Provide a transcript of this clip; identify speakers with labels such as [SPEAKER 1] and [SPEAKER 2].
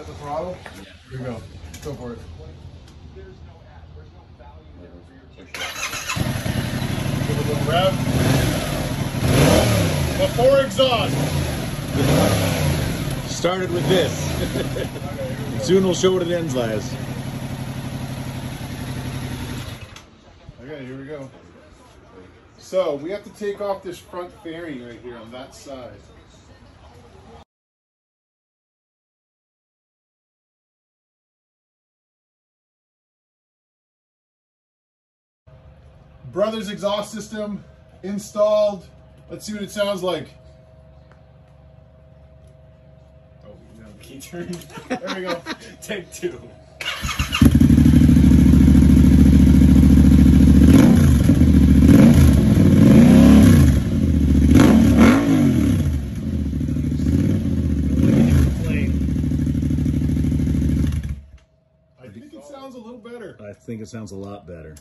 [SPEAKER 1] got the throttle? Here we go. Go for it. Give it a little rev. Before exhaust.
[SPEAKER 2] Started with this. Soon we'll show what it ends as.
[SPEAKER 1] Okay, here we go. So we have to take off this front fairing right here on that side. Brothers exhaust system installed. Let's see what it sounds like. Oh, no, key turn. There we go.
[SPEAKER 2] Take two.
[SPEAKER 1] I think it sounds a little better.
[SPEAKER 2] I think it sounds a lot better.